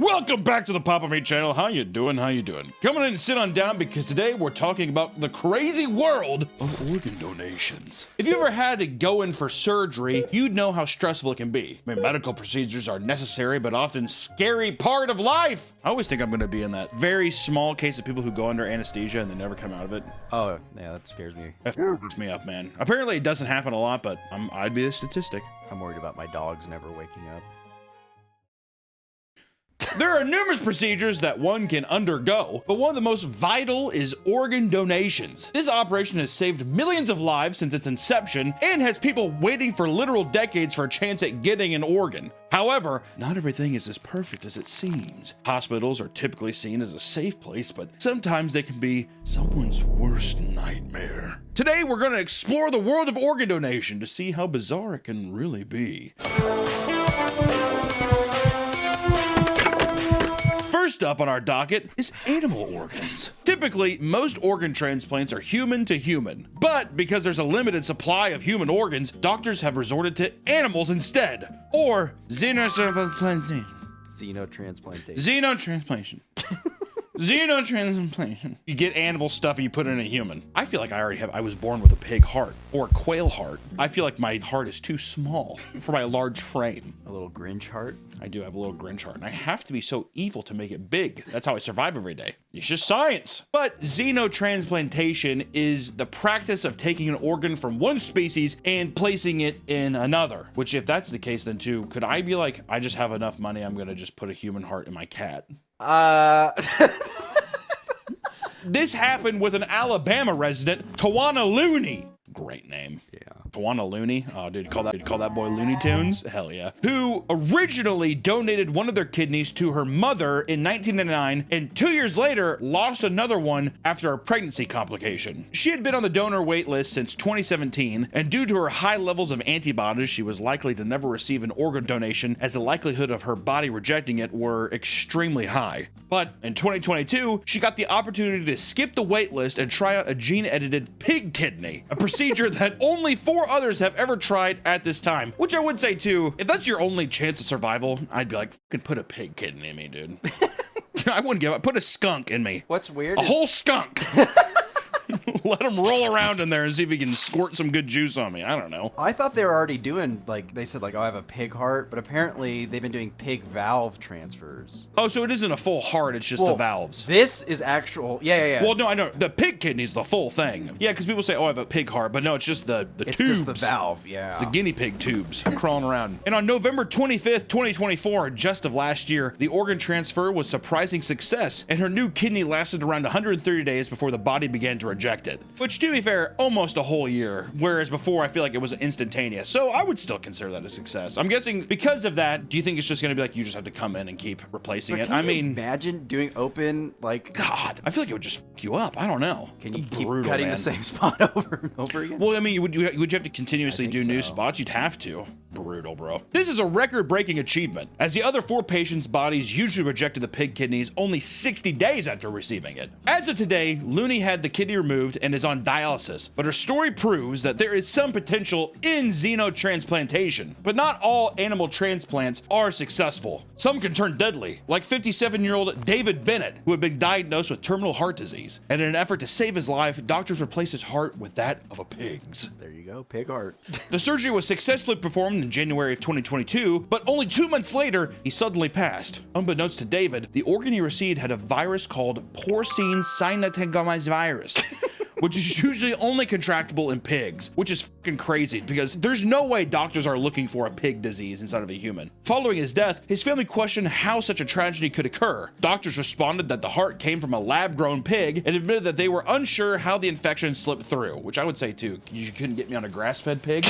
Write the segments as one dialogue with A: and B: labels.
A: Welcome back to the Papa Me channel. How you doing? How you doing? Coming in and sit on down because today we're talking about the crazy world of organ donations. If you ever had to go in for surgery, you'd know how stressful it can be. I mean, medical procedures are necessary, but often scary part of life. I always think I'm going to be in that very small case of people who go under anesthesia and they never come out of it.
B: Oh, yeah, that scares me.
A: That freaks me up, man. Apparently it doesn't happen a lot, but I'd be a statistic.
B: I'm worried about my dogs never waking up.
A: There are numerous procedures that one can undergo, but one of the most vital is organ donations. This operation has saved millions of lives since its inception and has people waiting for literal decades for a chance at getting an organ. However, not everything is as perfect as it seems. Hospitals are typically seen as a safe place, but sometimes they can be someone's worst nightmare. Today, we're going to explore the world of organ donation to see how bizarre it can really be. First up on our docket is animal organs. Typically, most organ transplants are human to human, but because there's a limited supply of human organs, doctors have resorted to animals instead, or xenotransplantation. Xenotransplantation. Xenotransplantation. You get animal stuff and you put it in a human. I feel like I was born with a pig heart or a quail heart. I feel like my heart is too small for my large frame.
B: A little Grinch heart?
A: I do have a little Grinch heart, and I have to be so evil to make it big. That's how I survive every day. It's just science. But xenotransplantation is the practice of taking an organ from one species and placing it in another. Which, if that's the case, then too, could I be like, I just have enough money, I'm gonna just put a human heart in my cat? This happened with an Alabama resident, Tawana Looney. Great name.
B: Yeah.
A: Tawana Looney. Oh, dude, call that boy Looney Tunes? Hell yeah. Who originally donated one of their kidneys to her mother in 1999, and 2 years later lost another one after a pregnancy complication. She had been on the donor wait list since 2017, and due to her high levels of antibodies, she was likely to never receive an organ donation, as the likelihood of her body rejecting it were extremely high. But in 2022, she got the opportunity to skip the wait list and try out a gene-edited pig kidney, a procedure that only 4 others have ever tried at this time. Which I would say too, if that's your only chance of survival, I'd be like, fucking put a pig kidney in me, dude. I wouldn't give up. Put a skunk in me.
B: What's weird
A: A whole skunk. Let him roll around in there and see if he can squirt some good juice on me. I don't know.
B: I thought they were already doing, like, they said, like, oh, I have a pig heart, but apparently they've been doing pig valve transfers.
A: Oh, so it isn't a full heart, it's just the valves.
B: This is actual, yeah.
A: Well, no, I know. The pig kidney's the full thing. Yeah, because people say, oh, I have a pig heart, but no, it's just the tubes. It's
B: just the valve, yeah.
A: The guinea pig tubes crawling around. And on November 25th, 2024, just of last year, the organ transfer was a surprising success, and her new kidney lasted around 130 days before the body began to reject it. Which, to be fair, almost a whole year, whereas before I feel like it was instantaneous. So I would still consider that a success. I'm guessing because of that, do you think it's just gonna be like you just have to come in and keep replacing it? I mean,
B: imagine doing open, like,
A: God, I feel like it would just fuck you up. I don't know.
B: Can you keep cutting the same spot over and over again?
A: Well, I mean, would you have to continuously do new spots? You'd have to. Brutal, bro. This is a record-breaking achievement, as the other 4 patients' bodies usually rejected the pig kidneys only 60 days after receiving it. As of today, Looney had the kidney removed and is on dialysis, but her story proves that there is some potential in xenotransplantation. But not all animal transplants are successful. Some can turn deadly, like 57-year-old David Bennett, who had been diagnosed with terminal heart disease. And in an effort to save his life, doctors replaced his heart with that of a pig's.
B: There you go, pig heart.
A: The surgery was successfully performed in January of 2022, but only 2 months later, he suddenly passed. Unbeknownst to David, the organ he received had a virus called porcine cytomegalovirus, which is usually only contractable in pigs, which is fucking crazy because there's no way doctors are looking for a pig disease inside of a human. Following his death, his family questioned how such a tragedy could occur. Doctors responded that the heart came from a lab-grown pig and admitted that they were unsure how the infection slipped through, which I would say too, you couldn't get me on a grass-fed pig?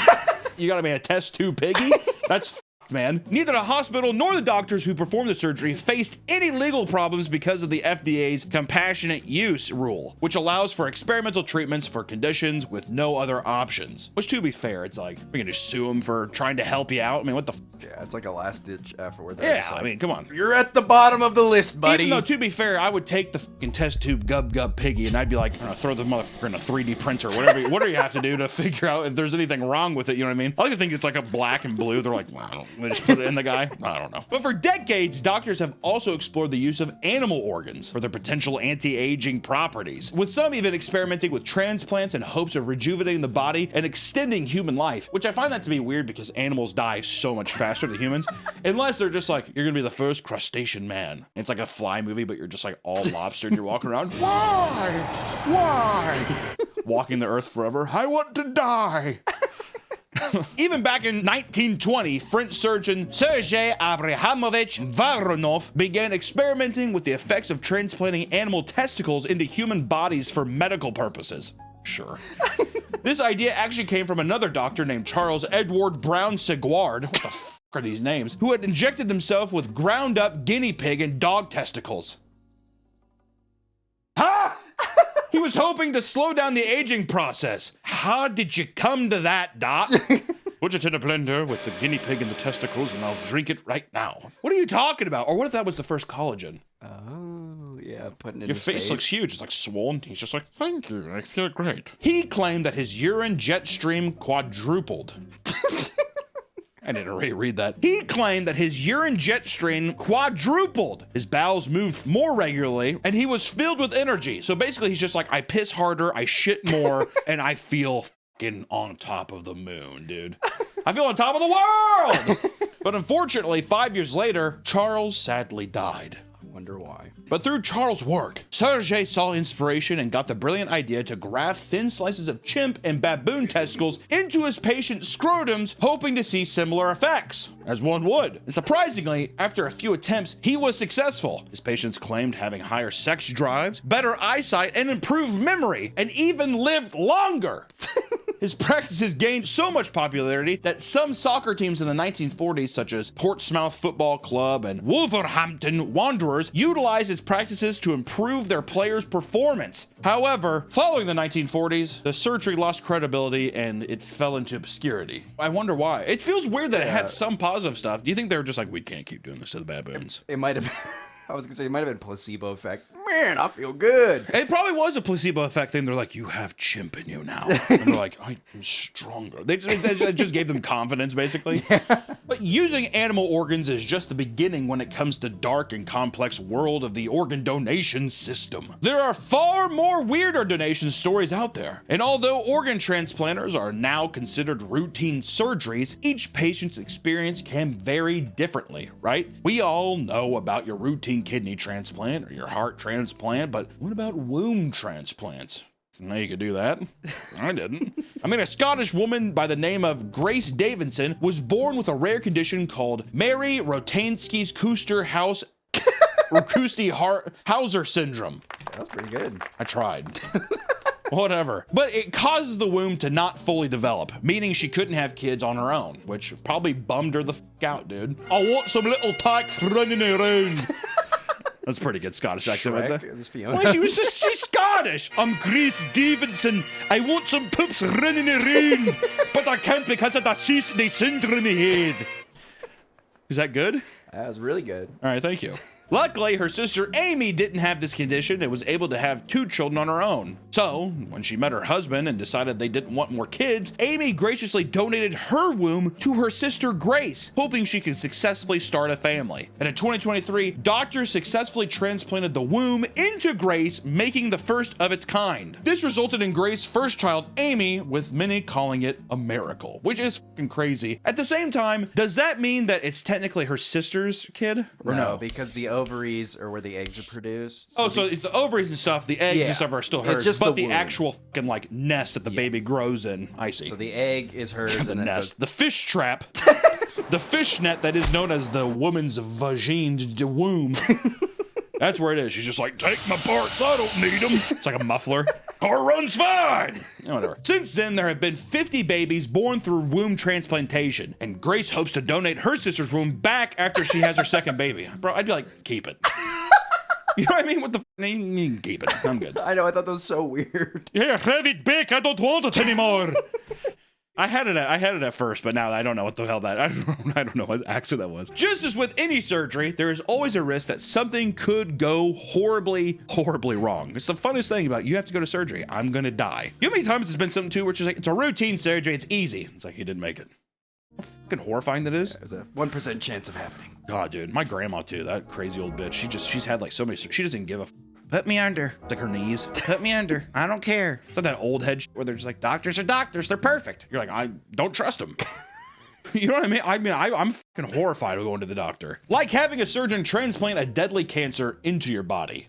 A: You gotta be a test tube piggy? That's man. Neither the hospital nor the doctors who performed the surgery faced any legal problems because of the FDA's compassionate use rule, which allows for experimental treatments for conditions with no other options. Which, to be fair, it's like, we're gonna sue them for trying to help you out. I mean, what the
B: Yeah, it's like a last-ditch effort.
A: Yeah, I mean, come on.
B: You're at the bottom of the list, buddy.
A: Even though, to be fair, I would take the fucking test tube gub piggy and I'd be like, throw the motherfucker in a 3D printer, whatever you have to do to figure out if there's anything wrong with it, you know what I mean? I like to think it's like a black and blue. They're like, well, They just put it in the guy. I don't know. But for decades, doctors have also explored the use of animal organs for their potential anti-aging properties, with some even experimenting with transplants in hopes of rejuvenating the body and extending human life, which I find that to be weird because animals die so much faster than humans, unless they're just like, you're gonna be the first crustacean man. It's like a Fly movie, but you're just like all lobster and you're walking around. Why? Walking the earth forever. I want to die. Even back in 1920, French surgeon Sergei Abrahamovich Voronov began experimenting with the effects of transplanting animal testicles into human bodies for medical purposes. Sure. This idea actually came from another doctor named Charles Edward Brown Seguard. What the f are these names? Who had injected himself with ground up guinea pig and dog testicles. Ha! He was hoping to slow down the aging process. How did you come to that, Doc? Put it in a blender with the guinea pig and the testicles and I'll drink it right now. What are you talking about? Or what if that was the first collagen?
B: Oh, yeah, putting it in
A: Your
B: his
A: face looks huge. It's like swollen. He's just like, thank you. I feel great. He claimed that his urine jet stream quadrupled. I didn't really read that. He claimed that his urine jet stream quadrupled. His bowels moved more regularly, and he was filled with energy. So basically, he's just like, I piss harder, I shit more, and I feel fucking on top of the moon, dude. I feel on top of the world! But unfortunately, 5 years later, Charles sadly died.
B: Wonder why.
A: But through Charles' work, Sergei saw inspiration and got the brilliant idea to graft thin slices of chimp and baboon testicles into his patient's scrotums, hoping to see similar effects, as one would. And surprisingly, after a few attempts, he was successful. His patients claimed having higher sex drives, better eyesight, and improved memory, and even lived longer. His practices gained so much popularity that some soccer teams in the 1940s, such as Portsmouth Football Club and Wolverhampton Wanderers, utilized his practices to improve their players' performance. However, following the 1940s, the surgery lost credibility and it fell into obscurity. I wonder why. It feels weird that it had some positive stuff. Do you think they were just like, we can't keep doing this to the baboons?
B: It might have been, I was gonna say, it might have been placebo effect. Man, I feel good.
A: It probably was a placebo effect thing. They're like, you have chimp in you now. And they're like, I'm stronger. They just gave them confidence, basically. Yeah. But using animal organs is just the beginning when it comes to dark and complex world of the organ donation system. There are far more weirder donation stories out there. And although organ transplanters are now considered routine surgeries, each patient's experience can vary differently, right? We all know about your routine kidney transplant or your heart transplant, but what about womb transplants? Now you could do that. I didn't. I mean, a Scottish woman by the name of Grace Davidson was born with a rare condition called Mary Rotansky's Hauser syndrome.
B: That was pretty good.
A: I tried. Whatever. But it causes the womb to not fully develop, meaning she couldn't have kids on her own, which probably bummed her the f out, dude. I want some little tykes running around. That's pretty good Scottish accent, I'd say. Well, she's Scottish. I'm Grace Davidson. I want some poops running around, but I can't because of the syndrome in my head. Is that good?
B: That was really good.
A: All right, thank you. Luckily, her sister Amy didn't have this condition and was able to have 2 children on her own. So, when she met her husband and decided they didn't want more kids, Amy graciously donated her womb to her sister Grace, hoping she could successfully start a family. And in 2023, doctors successfully transplanted the womb into Grace, making the first of its kind. This resulted in Grace's first child, Amy, with many calling it a miracle, which is fucking crazy. At the same time, does that mean that it's technically her sister's kid? Or no?
B: Because the ovaries are where the eggs are produced.
A: So it's the ovaries and stuff, the eggs and stuff are still hers, but the actual fucking like nest that the baby grows in, I see.
B: So the egg is hers.
A: The
B: and
A: nest, the fish trap, the fish net that is known as the woman's vagine womb. That's where it is. She's just like, take my parts, I don't need them. It's like a muffler. Car runs fine. Whatever. Since then, there have been 50 babies born through womb transplantation, and Grace hopes to donate her sister's womb back after she has her second baby. Bro, I'd be like, keep it. You know what I mean? What the you can keep it. I'm good.
B: I know, I thought that was so weird.
A: Yeah, have it back. I don't want it anymore. I had it at first, but now I don't know what the hell I don't know what accent that was. Just as with any surgery, there is always a risk that something could go horribly, horribly wrong. It's the funnest thing about you have to go to surgery. I'm gonna die. You know how many times it's been something too where it's just like, it's a routine surgery, it's easy. It's like, he didn't make it. fucking horrifying that is.
B: There's a 1% chance of happening.
A: God, dude, my grandma too, that crazy old bitch. She's had like so many, she doesn't give a put me under. It's like her knees. Put me under. I don't care. It's like that old head where they're just like, doctors are doctors. They're perfect. You're like, I don't trust them. You know what I mean? I'm fucking horrified of going to the doctor. Like having a surgeon transplant a deadly cancer into your body.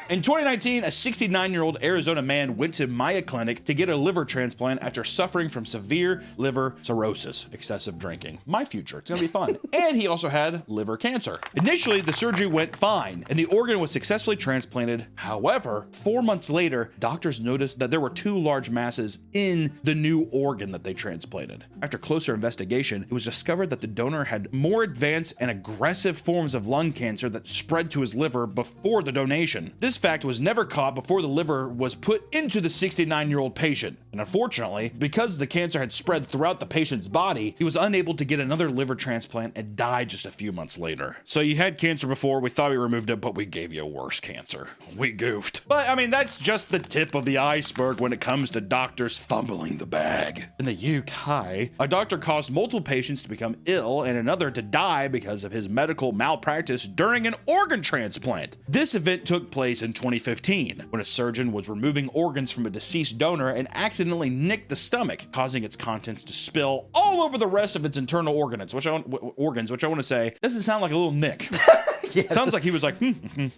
A: In 2019, a 69-year-old Arizona man went to Maya Clinic to get a liver transplant after suffering from severe liver cirrhosis, excessive drinking. My future, it's gonna be fun. And he also had liver cancer. Initially, the surgery went fine, and the organ was successfully transplanted. However, 4 months later, doctors noticed that there were 2 large masses in the new organ that they transplanted. After closer investigation, it was discovered that the donor had more advanced and aggressive forms of lung cancer that spread to his liver before the donation. This fact was never caught before the liver was put into the 69-year-old patient. And unfortunately, because the cancer had spread throughout the patient's body, he was unable to get another liver transplant and died just a few months later. So you had cancer before, we thought we removed it, but we gave you a worse cancer. We goofed. But I mean, that's just the tip of the iceberg when it comes to doctors fumbling the bag. In the UK, a doctor caused multiple patients to become ill and another to die because of his medical malpractice during an organ transplant. This event took place in 2015 when a surgeon was removing organs from a deceased donor and accidentally nicked the stomach, causing its contents to spill all over the rest of its internal organs, which I want to say doesn't sound like a little nick. Yeah. Sounds like he was like, and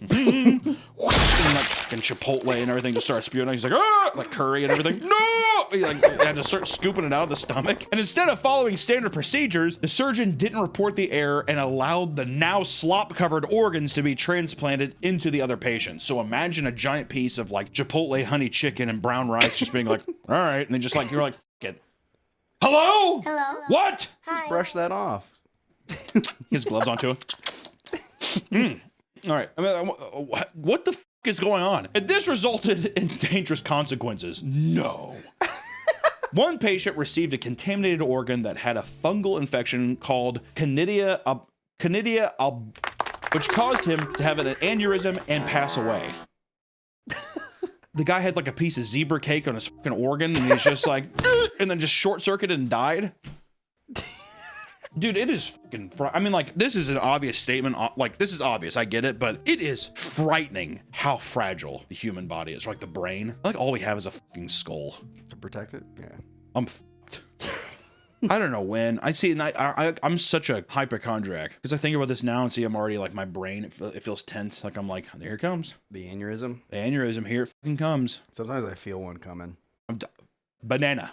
A: like fucking Chipotle and everything just started spewing out. He's like, ah, like curry and everything. No! He like had to start scooping it out of the stomach. And instead of following standard procedures, the surgeon didn't report the error and allowed the now slop-covered organs to be transplanted into the other patients. So imagine a giant piece of like Chipotle honey chicken and brown rice just being like, all right, and then just like you're like, F it. Hello?
C: Hello?
A: What?
C: Hi.
B: Brush that off.
A: His gloves onto it. All right. I mean, what the f is going on? And this resulted in dangerous consequences. No. One patient received a contaminated organ that had a fungal infection called Canidia which caused him to have an aneurysm and pass away. The guy had like a piece of zebra cake on his fucking organ, and he's just like, and then just short circuited and died. Dude, it is fucking I mean, like, this is an obvious statement. Like, this is obvious. I get it. But it is frightening how fragile the human body is. Like, the brain. Like, all we have is a fucking skull.
B: To protect it? Yeah.
A: I'm fucked. I don't know when. I see, and I'm such a hypochondriac. Because I think about this now and see I'm already, like, my brain, it feels tense. Like, I'm like, here it comes.
B: The aneurysm?
A: The aneurysm, here it fucking comes.
B: Sometimes I feel one coming.
A: Banana.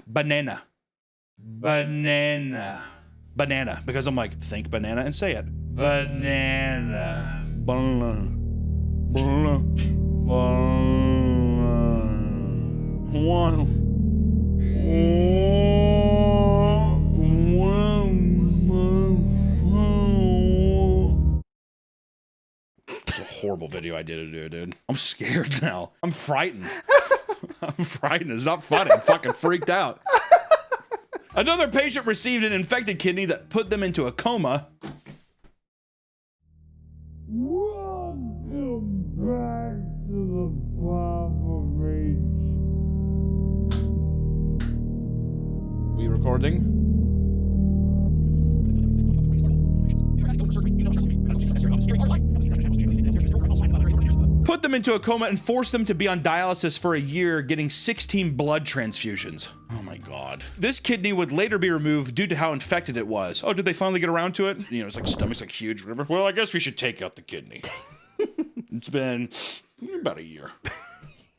A: Because I'm like, think banana and say it. Banana. Banana. Banana. Banana. It's a horrible video I did to do, dude. I'm scared now. I'm frightened. I'm frightened. It's not funny. I'm fucking freaked out. Another patient received an infected kidney that put them into a coma. Welcome back to the Papa Beach. We recording? Put them into a coma and forced them to be on dialysis for a year, getting 16 blood transfusions. Oh my God. This kidney would later be removed due to how infected it was. Oh, did they finally get around to it? You know, it's like stomach's like huge, whatever. Well, I guess we should take out the kidney. It's been about a year.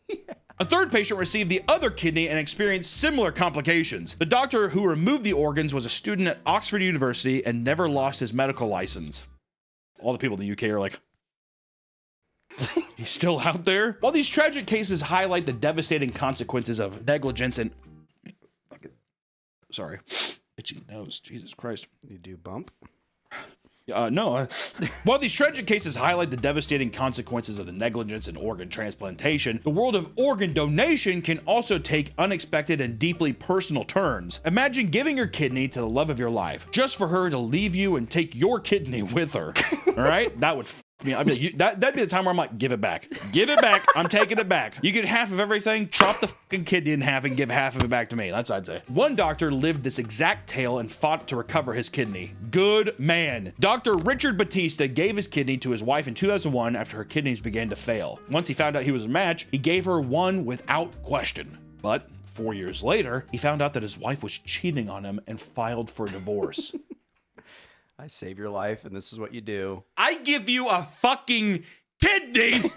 A: Yeah. A third patient received the other kidney and experienced similar complications. The doctor who removed the organs was a student at Oxford University and never lost his medical license. All the people in the UK are like, he's still out there? While these tragic cases highlight the devastating consequences of negligence and... Sorry. Itchy nose. Jesus Christ.
B: You do bump?
A: No. While these tragic cases highlight the devastating consequences of the negligence in organ transplantation, the world of organ donation can also take unexpected and deeply personal turns. Imagine giving your kidney to the love of your life, just for her to leave you and take your kidney with her. All right? That would f me. I'd be like, that'd be the time where I'm like, give it back. Give it back. I'm taking it back. You get half of everything, chop the fucking kidney in half and give half of it back to me. That's what I'd say. One doctor lived this exact tale and fought to recover his kidney. Good man. Dr. Richard Batista gave his kidney to his wife in 2001 after her kidneys began to fail. Once he found out he was a match, he gave her one without question. But 4 years later, he found out that his wife was cheating on him and filed for divorce.
B: I save your life, and this is what you do.
A: I give you a fucking kidney.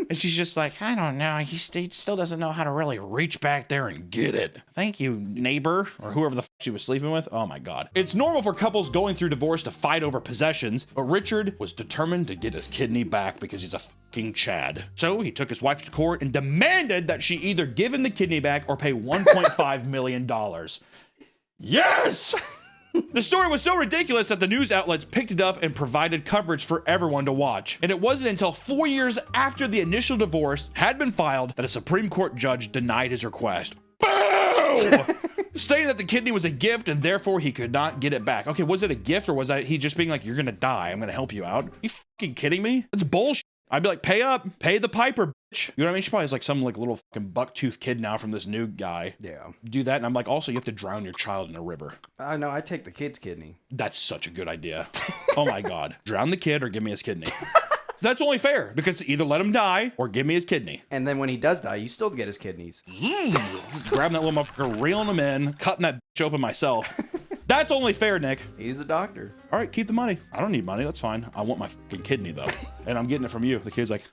A: And she's just like, I don't know. He still doesn't know how to really reach back there and get it. Thank you, neighbor, or whoever the she was sleeping with. Oh my God. It's normal for couples going through divorce to fight over possessions, but Richard was determined to get his kidney back because he's a fucking Chad. So he took his wife to court and demanded that she either give him the kidney back or pay $1.5 million. Yes! The story was so ridiculous that the news outlets picked it up and provided coverage for everyone to watch. And it wasn't until 4 years after the initial divorce had been filed that a Supreme Court judge denied his request. Boo! Stating that the kidney was a gift and therefore he could not get it back. Okay, was it a gift or was he just being like, you're gonna die, I'm gonna help you out? You fucking kidding me? That's bullshit. I'd be like, pay up, pay the piper, bitch. You know what I mean? She probably has like some like little fucking buck-toothed kid now from this new guy.
B: Yeah.
A: Do that, and I'm like, also, you have to drown your child in a river.
B: I know, I take the kid's kidney.
A: That's such a good idea. Oh my God. Drown the kid or give me his kidney. That's only fair, because either let him die or give me his kidney.
B: And then when he does die, you still get his kidneys.
A: Grabbing that little motherfucker, reeling him in, cutting that bitch open myself. That's only fair, Nick.
B: He's a doctor.
A: All right, keep the money. I don't need money. That's fine. I want my fucking kidney, though. And I'm getting it from you. The kid's like,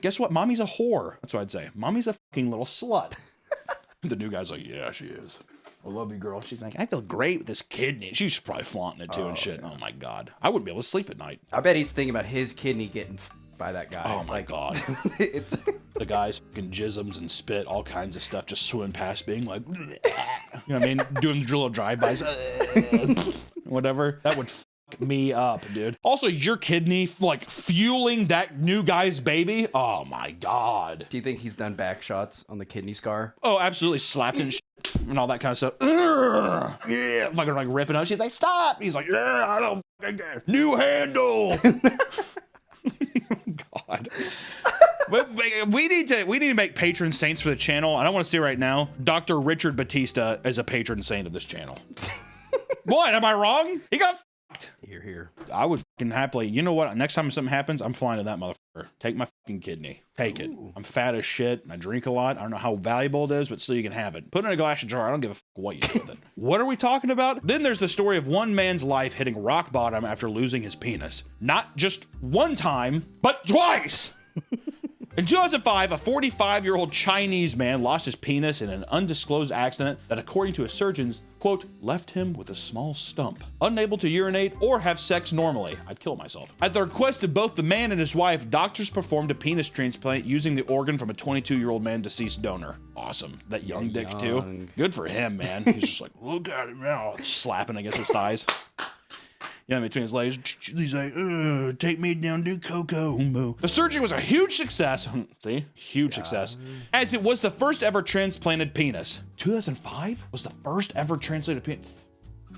A: guess what? Mommy's a whore. That's what I'd say. Mommy's a fucking little slut. The new guy's like, yeah, she is. I love you, girl. She's like, I feel great with this kidney. She's probably flaunting it, too, and shit. Yeah. Oh, my God. I wouldn't be able to sleep at night.
B: I bet he's thinking about his kidney getting by that guy.
A: Oh, my God.
B: It's
A: the guy's fucking jisms and spit, all kinds of stuff, just swimming past being like, you know what I mean? Doing the little drive-bys. Whatever. That would fuck me up, dude. Also, your kidney, like, fueling that new guy's baby? Oh, my God.
B: Do you think he's done back shots on the kidney scar?
A: Oh, absolutely. Slapped and shit and all that kind of stuff. Yeah. Fucking, like, ripping out. She's like, stop. He's like, yeah, I don't fucking care. New handle. God. But we need to make patron saints for the channel. I don't want to say right now, Dr. Richard Batista is a patron saint of this channel. What? Am I wrong? He got fucked.
B: Here.
A: I would fucking happily. You know what? Next time something happens, I'm flying to that motherfucker. Take my fucking kidney. Take it. I'm fat as shit. I drink a lot. I don't know how valuable it is, but still you can have it. Put it in a glass jar. I don't give a fuck what you do with it. What are we talking about? Then there's the story of one man's life hitting rock bottom after losing his penis. Not just one time, but twice. In 2005, a 45-year-old Chinese man lost his penis in an undisclosed accident that, according to his surgeons, quote, left him with a small stump. Unable to urinate or have sex normally. I'd kill myself. At the request of both the man and his wife, doctors performed a penis transplant using the organ from a 22-year-old man deceased donor. Awesome. That young dick, too. Good for him, man. He's just like, look at him now. Slapping against his thighs. Yeah, between his legs. He's like, take me down to Coco. The surgery was a huge success. See? Huge success. As it was the first ever transplanted penis. 2005 was the first ever transplanted penis.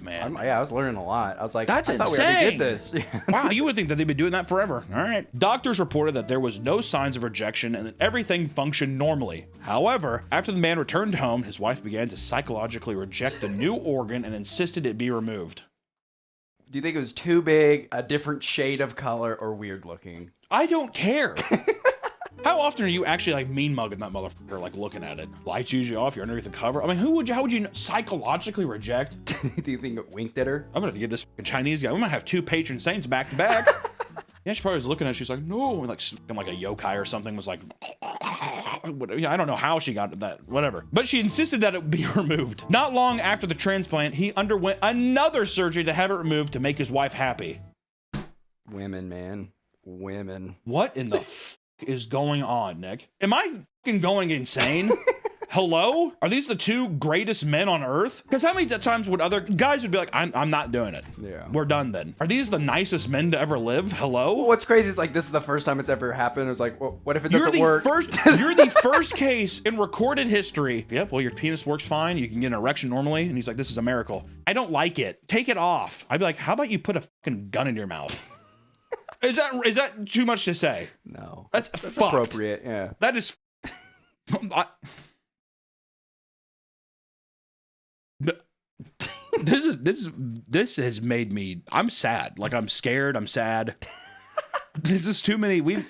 A: Man.
B: I was learning a lot. I was like,
A: that's
B: I thought
A: insane.
B: we already did this.
A: Wow, you would think that they'd been doing that forever. All right. Doctors reported that there was no signs of rejection and that everything functioned normally. However, after the man returned home, his wife began to psychologically reject the new organ and insisted it be removed.
B: Do you think it was too big, a different shade of color, or weird looking?
A: I don't care. How often are you actually like mean mugging that motherfucker, like looking at it? Lights usually off, you're underneath the cover. I mean, how would you psychologically reject?
B: Do you think it winked at her?
A: I'm gonna give this fucking Chinese guy, we might have two patron saints back to back. Yeah, she probably was looking at it, she's like, no, like a yokai or something was like, I don't know how she got that, whatever. But she insisted that it be removed. Not long after the transplant, he underwent another surgery to have it removed to make his wife happy.
B: Women, man. Women.
A: What in the f is going on, Nick? Am I fucking going insane? Hello? Are these the two greatest men on earth? Because how many times would other guys would be like, I'm not doing it.
B: Yeah.
A: We're done then. Are these the nicest men to ever live? Hello?
B: Well, what's crazy is like, this is the first time it's ever happened. It's like, well, what if it doesn't work?
A: You're the first case in recorded history. Yep, well, your penis works fine. You can get an erection normally. And he's like, this is a miracle. I don't like it. Take it off. I'd be like, how about you put a fucking gun in your mouth? Is that too much to say?
B: No.
A: That's fucked.
B: Appropriate, yeah.
A: That is... This has made me... I'm sad. Like, I'm scared. I'm sad. This is too many...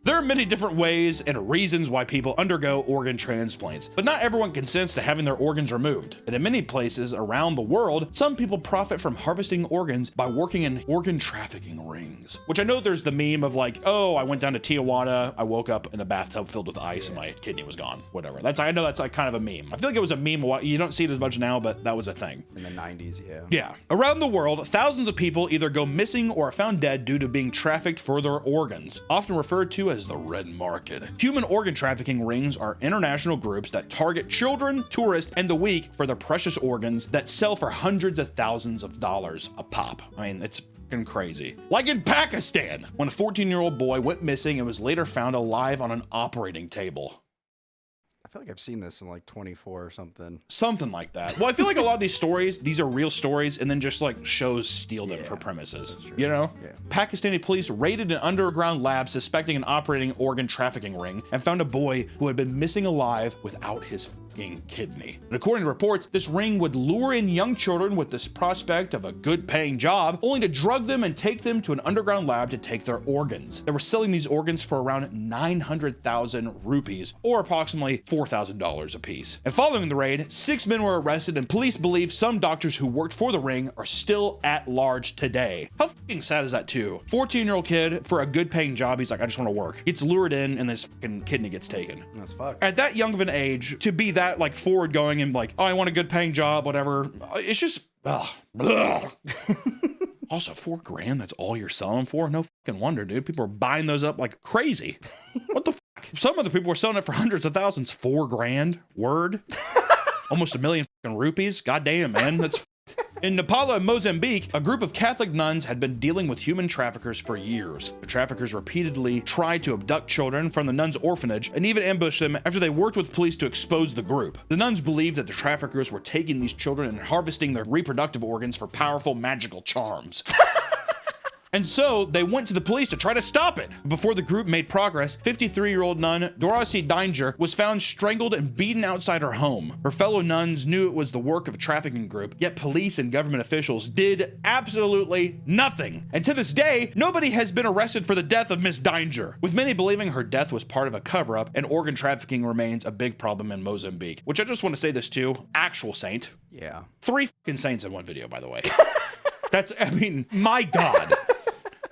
A: There are many different ways and reasons why people undergo organ transplants, but not everyone consents to having their organs removed. And in many places around the world, some people profit from harvesting organs by working in organ trafficking rings. Which I know there's the meme of like, oh, I went down to Tijuana, I woke up in a bathtub filled with ice and my kidney was gone. Whatever. I know that's like kind of a meme. I feel like it was a meme. You don't see it as much now, but that was a thing.
B: In the 90s, yeah.
A: Yeah. Around the world, thousands of people either go missing or are found dead due to being trafficked for their organs, often referred to as the red market. Human organ trafficking rings are international groups that target children, tourists, and the weak for their precious organs that sell for hundreds of thousands of dollars a pop. I mean, it's fucking crazy. Like in Pakistan, when a 14-year-old boy went missing and was later found alive on an operating table.
B: I feel like I've seen this in like 24 or something.
A: Something like that. Well, I feel like a lot of these stories, these are real stories, and then just like shows steal them for premises. You know? Yeah. Pakistani police raided an underground lab suspecting an operating organ trafficking ring and found a boy who had been missing alive without his fucking kidney. And according to reports, this ring would lure in young children with this prospect of a good paying job, only to drug them and take them to an underground lab to take their organs. They were selling these organs for around 900,000 rupees, or approximately $4,000 a piece. And following the raid, 6 men were arrested, and police believe some doctors who worked for the ring are still at large today. How fucking sad is that too? 14-year-old kid, for a good paying job, he's like, I just want to work. Gets lured in and his fucking kidney gets taken.
B: That's fucked.
A: At that young of an age, to be that like forward going and like, oh, I want a good paying job, whatever. It's just, ugh. Also, $4,000, that's all you're selling for? No fucking wonder, dude. People are buying those up like crazy. What the fuck? Some other people were selling it for hundreds of thousands. $4,000? Word? Almost 1 million fucking rupees? Goddamn, man. That's in Nepal and Mozambique, a group of Catholic nuns had been dealing with human traffickers for years. The traffickers repeatedly tried to abduct children from the nuns' orphanage and even ambush them after they worked with police to expose the group. The nuns believed that the traffickers were taking these children and harvesting their reproductive organs for powerful magical charms. And so they went to the police to try to stop it. Before the group made progress, 53-year-old nun Dorasi Danger was found strangled and beaten outside her home. Her fellow nuns knew it was the work of a trafficking group, yet police and government officials did absolutely nothing. And to this day, nobody has been arrested for the death of Miss Danger, with many believing her death was part of a cover-up, and organ trafficking remains a big problem in Mozambique. Which I just want to say this too, actual saint.
B: Yeah.
A: 3 fucking saints in one video, by the way. That's, I mean, my God.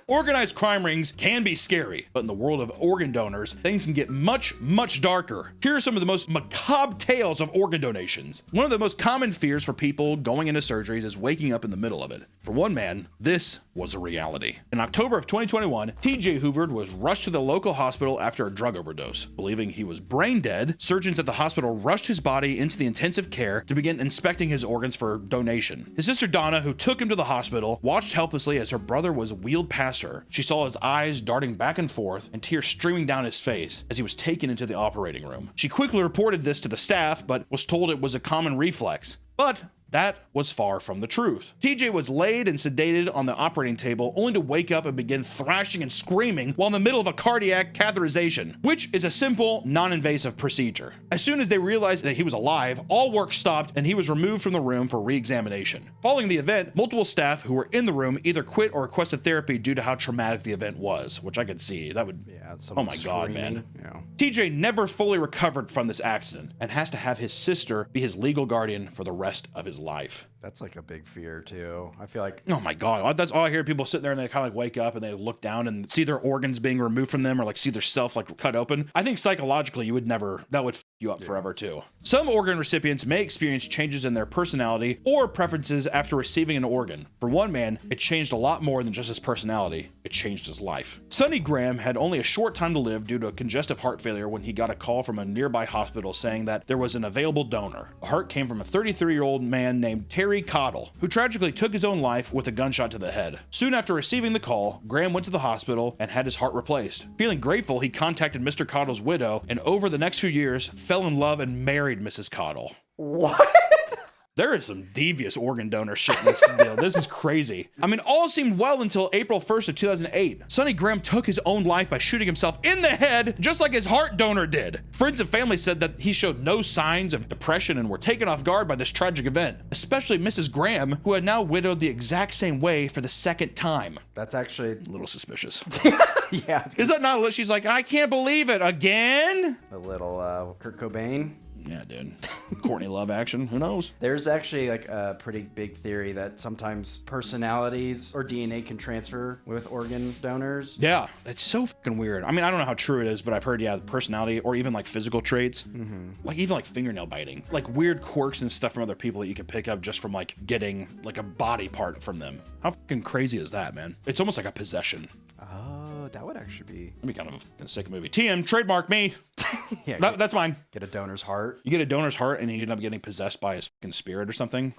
A: Organized crime rings can be scary, but in the world of organ donors, things can get much, much darker. Here are some of the most macabre tales of organ donations. One of the most common fears for people going into surgeries is waking up in the middle of it. For one man, this was a reality. In October of 2021, TJ Hoover was rushed to the local hospital after a drug overdose. Believing he was brain dead, surgeons at the hospital rushed his body into the intensive care to begin inspecting his organs for donation. His sister Donna, who took him to the hospital, watched helplessly as her brother was wheeled past her. She saw his eyes darting back and forth and tears streaming down his face as he was taken into the operating room. She quickly reported this to the staff, but was told it was a common reflex. But that was far from the truth. TJ was laid and sedated on the operating table, only to wake up and begin thrashing and screaming while in the middle of a cardiac catheterization, which is a simple, non-invasive procedure. As soon as they realized that he was alive, all work stopped and he was removed from the room for re-examination. Following the event, multiple staff who were in the room either quit or requested therapy due to how traumatic the event was, which I could see. That would, oh my God, man. Yeah. TJ never fully recovered from this accident and has to have his sister be his legal guardian for the rest of his life.
B: That's like a big fear too. I feel like,
A: oh my God, that's all I hear. People sitting there and they kind of like wake up and they look down and see their organs being removed from them, or like see their self like cut open. I think psychologically you would never, that would f you up forever too. Some organ recipients may experience changes in their personality or preferences after receiving an organ. For one man, it changed a lot more than just his personality. It changed his life. Sonny Graham had only a short time to live due to a congestive heart failure when he got a call from a nearby hospital saying that there was an available donor. A heart came from a 33-year-old man named Terry Cottle, who tragically took his own life with a gunshot to the head. Soon after receiving the call, Graham went to the hospital and had his heart replaced. Feeling grateful, he contacted Mr. Cottle's widow, and over the next few years, fell in love and married Mrs. Cottle.
B: What?
A: There is some devious organ donor shit in this deal. This is crazy. I mean, all seemed well until April 1st of 2008. Sonny Graham took his own life by shooting himself in the head, just like his heart donor did. Friends and family said that he showed no signs of depression and were taken off guard by this tragic event, especially Mrs. Graham, who had now widowed the exact same way for the second time.
B: That's actually
A: A little suspicious.
B: yeah.
A: Is that not? She's like, I can't believe it again.
B: A little Kurt Cobain.
A: Yeah, dude. Courtney Love action. Who knows?
B: There's actually like a pretty big theory that sometimes personalities or DNA can transfer with organ donors.
A: Yeah, it's so fucking weird. I mean, I don't know how true it is, but I've heard, yeah, the personality or even like physical traits, like even like fingernail biting, like weird quirks and stuff from other people that you can pick up just from like getting like a body part from them. How fucking crazy is that, man? It's almost like a possession.
B: Oh, that would actually be.
A: That'd be kind of a sick movie. TM, trademark me.
B: Yeah,
A: That's mine.
B: get a donor's heart.
A: You get a donor's heart and you end up getting possessed by his fucking spirit or something.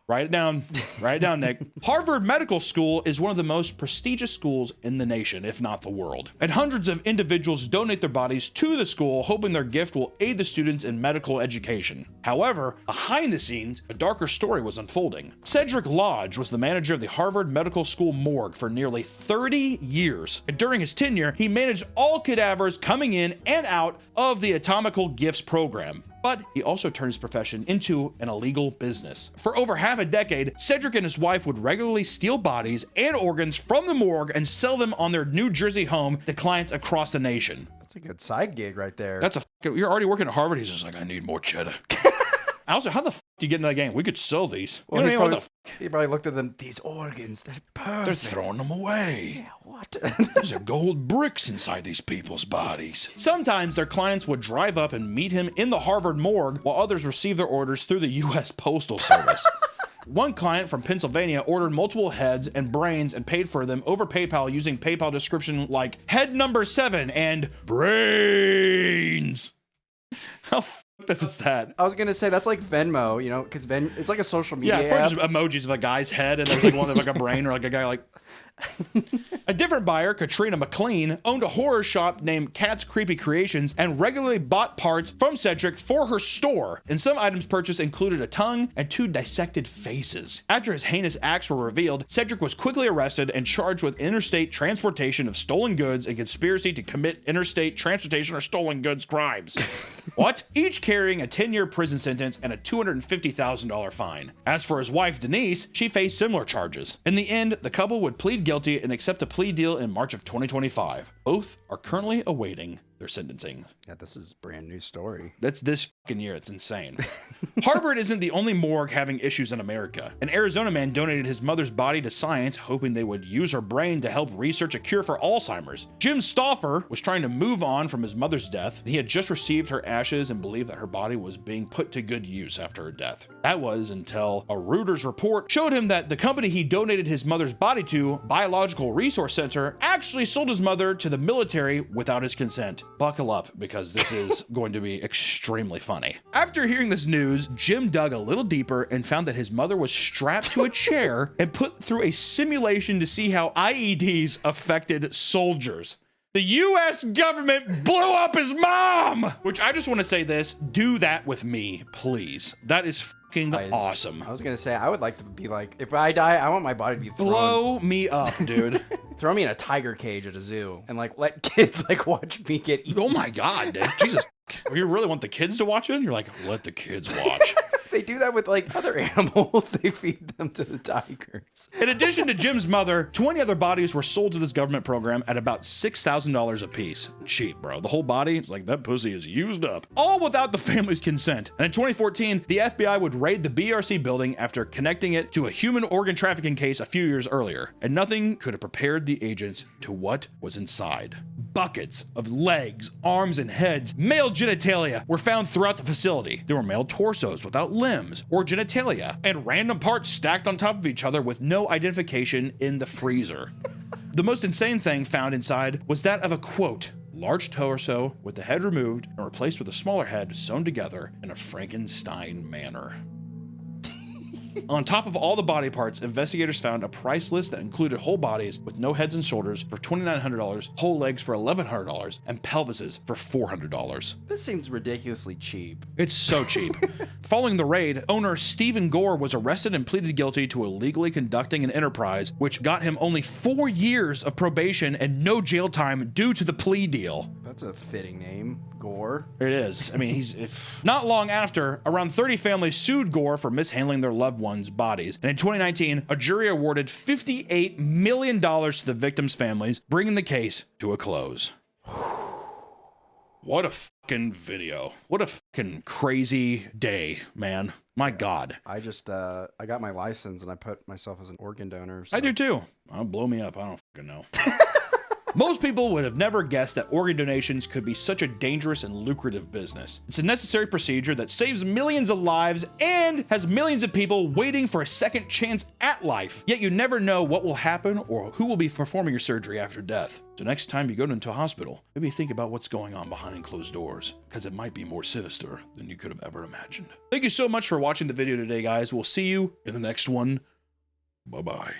A: Write it down. Write it down, Nick. Harvard Medical School is one of the most prestigious schools in the nation, if not the world. And hundreds of individuals donate their bodies to the school, hoping their gift will aid the students in medical education. However, behind the scenes, a darker story was unfolding. Cedric Lodge was the manager of the Harvard Medical School morgue for nearly 30 years. And during his tenure, he managed all cadavers coming in and out of the Atomical Gifts program. But he also turned his profession into an illegal business. For over half a decade, Cedric and his wife would regularly steal bodies and organs from the morgue and sell them on their New Jersey home to clients across the nation.
B: That's a good side gig right there.
A: You're already working at Harvard. He's just like, I need more cheddar. Also, how the f do you get in that game? We could sell these.
B: Well,
A: You know what I mean?
B: he probably looked at them. These organs, they're perfect.
A: They're throwing them away.
B: Yeah, what?
A: There's a gold bricks inside these people's bodies. Sometimes their clients would drive up and meet him in the Harvard morgue, while others received their orders through the U.S. Postal Service. One client from Pennsylvania ordered multiple heads and brains and paid for them over PayPal using PayPal description like head number 7 and brains. How fucked up is that?
B: I was gonna say that's like Venmo, you know, because it's like a social media.
A: Yeah, it's probably just emojis of a guy's head, and there's like one that's like a brain or like a guy like. A different buyer, Katrina McLean, owned a horror shop named Cat's Creepy Creations and regularly bought parts from Cedric for her store. And some items purchased included a tongue and 2 dissected faces. After his heinous acts were revealed, Cedric was quickly arrested and charged with interstate transportation of stolen goods and conspiracy to commit interstate transportation or stolen goods crimes. What? Each carrying a 10-year prison sentence and a $250,000 fine. As for his wife, Denise, she faced similar charges. In the end, the couple would plead guilty and accept a plea deal in March of 2025. Both are currently awaiting their sentencing.
B: Yeah, this is a brand new story.
A: That's this fucking year. It's insane. Harvard isn't the only morgue having issues in America. An Arizona man donated his mother's body to science, hoping they would use her brain to help research a cure for Alzheimer's. Jim Stauffer was trying to move on from his mother's death. He had just received her ashes and believed that her body was being put to good use after her death. That was until a Reuters report showed him that the company he donated his mother's body to, Biological Resource Center, actually sold his mother to the military without his consent. Buckle up, because this is going to be extremely funny. After hearing this news, Jim dug a little deeper and found that his mother was strapped to a chair and put through a simulation to see how IEDs affected soldiers. The US government blew up his mom! Which I just want to say this, do that with me, please. That is fucking awesome.
B: I was gonna say, I would like to be like, if I die, I want my body to be thrown.
A: Blow me up, dude.
B: Throw me in a tiger cage at a zoo and like let kids like watch me get eaten.
A: Oh my God, dude. Jesus. You really want the kids to watch it? You're like, let the kids watch.
B: They do that with like other animals. They feed them to the tigers.
A: In addition to Jim's mother, 20 other bodies were sold to this government program at about $6,000 a piece. Cheap, bro. The whole body is like, that pussy is used up. All without the family's consent. And in 2014, the FBI would raid the BRC building after connecting it to a human organ trafficking case a few years earlier. And nothing could have prepared the agents to what was inside. Buckets of legs, arms, and heads, male genitalia, were found throughout the facility. There were male torsos without limbs or genitalia, and random parts stacked on top of each other with no identification in the freezer. The most insane thing found inside was that of a, quote, large torso with the head removed and replaced with a smaller head sewn together in a Frankenstein manner. On top of all the body parts, investigators found a price list that included whole bodies with no heads and shoulders for $2,900, whole legs for $1,100, and pelvises for $400.
B: This seems ridiculously cheap.
A: It's so cheap. Following the raid, owner Stephen Gore was arrested and pleaded guilty to illegally conducting an enterprise, which got him only 4 years of probation and no jail time due to the plea deal.
B: That's a fitting name, Gore.
A: It is. I mean, not long after, around 30 families sued Gore for mishandling their loved ones' bodies. And in 2019, a jury awarded $58 million to the victims' families, bringing the case to a close. What a fucking video. What a fucking crazy day, man. My God.
B: I got my license and I put myself as an organ donor. So.
A: I do too. Blow me up. I don't fucking know. Most people would have never guessed that organ donations could be such a dangerous and lucrative business. It's a necessary procedure that saves millions of lives and has millions of people waiting for a second chance at life. Yet you never know what will happen or who will be performing your surgery after death. So next time you go into a hospital, maybe think about what's going on behind closed doors, because it might be more sinister than you could have ever imagined. Thank you so much for watching the video today, guys. We'll see you in the next one. Bye-bye.